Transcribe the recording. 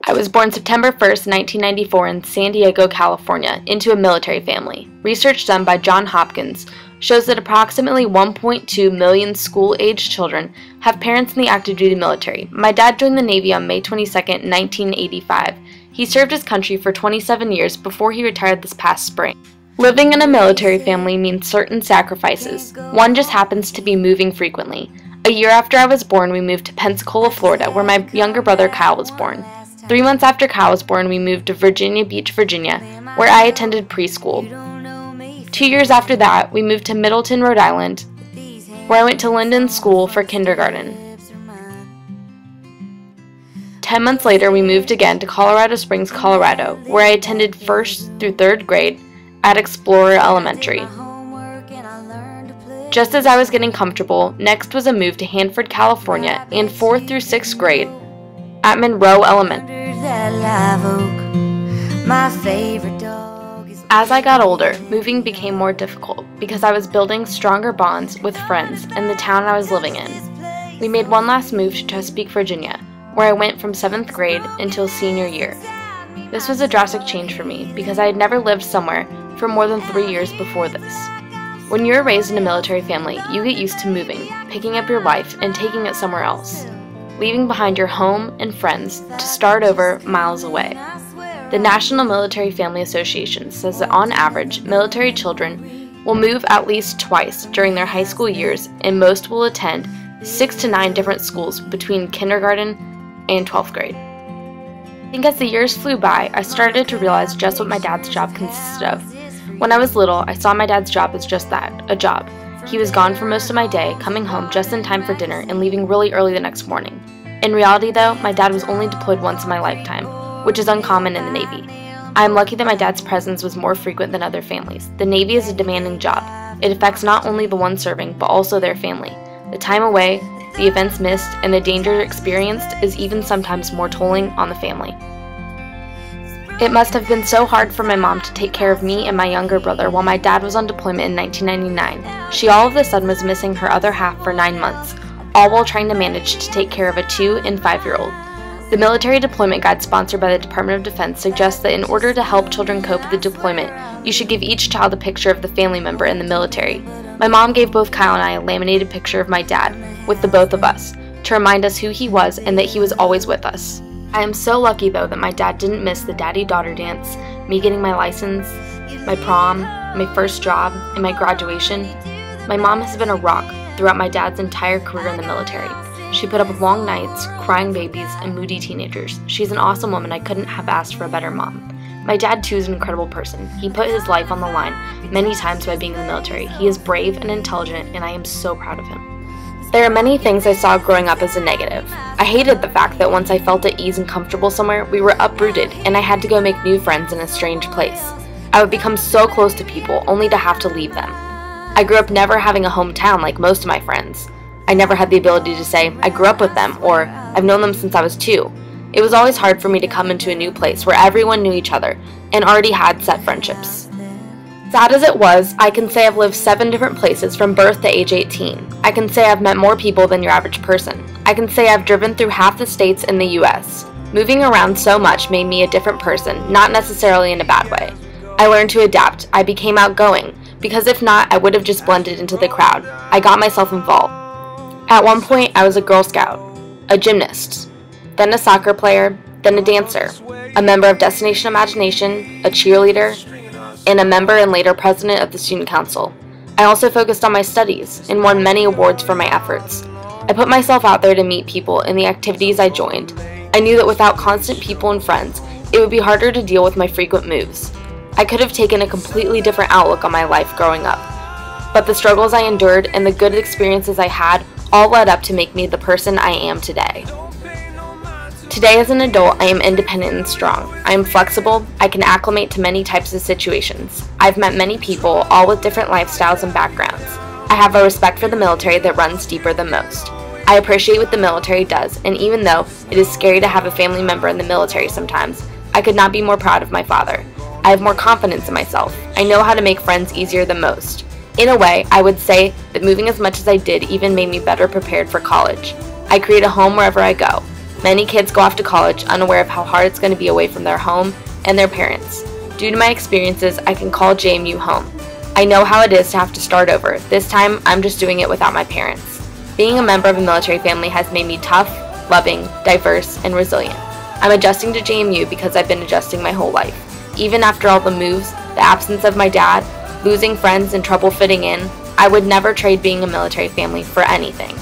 I was born September 1st, 1994 in San Diego, California, into a military family. Research done by Johns Hopkins shows that approximately 1.2 million school-aged children have parents in the active duty military. My dad joined the Navy on May 22, 1985. He served his country for 27 years before he retired this past spring. Living in a military family means certain sacrifices. One just happens to be moving frequently. A year after I was born, we moved to Pensacola, Florida, where my younger brother Kyle was born. 3 months after Kyle was born, we moved to Virginia Beach, Virginia, where I attended preschool. 2 years after that, we moved to Middleton, Rhode Island, where I went to Linden School for kindergarten. 10 months later, we moved again to Colorado Springs, Colorado, where I attended 1st through 3rd grade at Explorer Elementary. Just as I was getting comfortable, next was a move to Hanford, California, and 4th through 6th grade at Monroe Elementary. As I got older, moving became more difficult because I was building stronger bonds with friends in the town I was living in. We made one last move to Chesapeake, Virginia, where I went from 7th grade until senior year. This was a drastic change for me because I had never lived somewhere for more than 3 years before this. When you're raised in a military family, you get used to moving, picking up your life, and taking it somewhere else, leaving behind your home and friends to start over miles away. The National Military Family Association says that on average, military children will move at least twice during their high school years, and most will attend 6 to 9 different schools between kindergarten and 12th grade. I think as the years flew by, I started to realize just what my dad's job consisted of. When I was little, I saw my dad's job as just that, a job. He was gone for most of my day, coming home just in time for dinner and leaving really early the next morning. In reality though, my dad was only deployed once in my lifetime, which is uncommon in the Navy. I am lucky that my dad's presence was more frequent than other families. The Navy is a demanding job. It affects not only the one serving, but also their family. The time away, the events missed, and the danger experienced is even sometimes more tolling on the family. It must have been so hard for my mom to take care of me and my younger brother while my dad was on deployment in 1999. She all of a sudden was missing her other half for 9 months, all while trying to manage to take care of a 2- and 5-year-old. The Military Deployment Guide sponsored by the Department of Defense suggests that in order to help children cope with the deployment, you should give each child a picture of the family member in the military. My mom gave both Kyle and I a laminated picture of my dad, with the both of us, to remind us who he was and that he was always with us. I am so lucky though that my dad didn't miss the daddy-daughter dance, me getting my license, my prom, my first job, and my graduation. My mom has been a rock throughout my dad's entire career in the military. She put up with long nights, crying babies, and moody teenagers. She's an awesome woman. I couldn't have asked for a better mom. My dad too is an incredible person. He put his life on the line many times by being in the military. He is brave and intelligent, and I am so proud of him. There are many things I saw growing up as a negative. I hated the fact that once I felt at ease and comfortable somewhere, we were uprooted and I had to go make new friends in a strange place. I would become so close to people only to have to leave them. I grew up never having a hometown like most of my friends. I never had the ability to say, I grew up with them, or I've known them since I was 2. It was always hard for me to come into a new place where everyone knew each other and already had set friendships. Sad as it was, I can say I've lived 7 different places from birth to age 18. I can say I've met more people than your average person. I can say I've driven through half the states in the US. Moving around so much made me a different person, not necessarily in a bad way. I learned to adapt. I became outgoing, because if not, I would have just blended into the crowd. I got myself involved. At one point, I was a Girl Scout, a gymnast, then a soccer player, then a dancer, a member of Destination Imagination, a cheerleader, and a member and later president of the Student Council. I also focused on my studies and won many awards for my efforts. I put myself out there to meet people in the activities I joined. I knew that without constant people and friends, it would be harder to deal with my frequent moves. I could have taken a completely different outlook on my life growing up. But the struggles I endured and the good experiences I had all led up to make me the person I am today. Today as an adult, I am independent and strong. I am flexible. I can acclimate to many types of situations. I've met many people, all with different lifestyles and backgrounds. I have a respect for the military that runs deeper than most. I appreciate what the military does, and even though it is scary to have a family member in the military sometimes, I could not be more proud of my father. I have more confidence in myself. I know how to make friends easier than most. In a way, I would say that moving as much as I did even made me better prepared for college. I create a home wherever I go. Many kids go off to college unaware of how hard it's going to be away from their home and their parents. Due to my experiences, I can call JMU home. I know how it is to have to start over. This time, I'm just doing it without my parents. Being a member of a military family has made me tough, loving, diverse, and resilient. I'm adjusting to JMU because I've been adjusting my whole life. Even after all the moves, the absence of my dad, losing friends, and trouble fitting in, I would never trade being a military family for anything.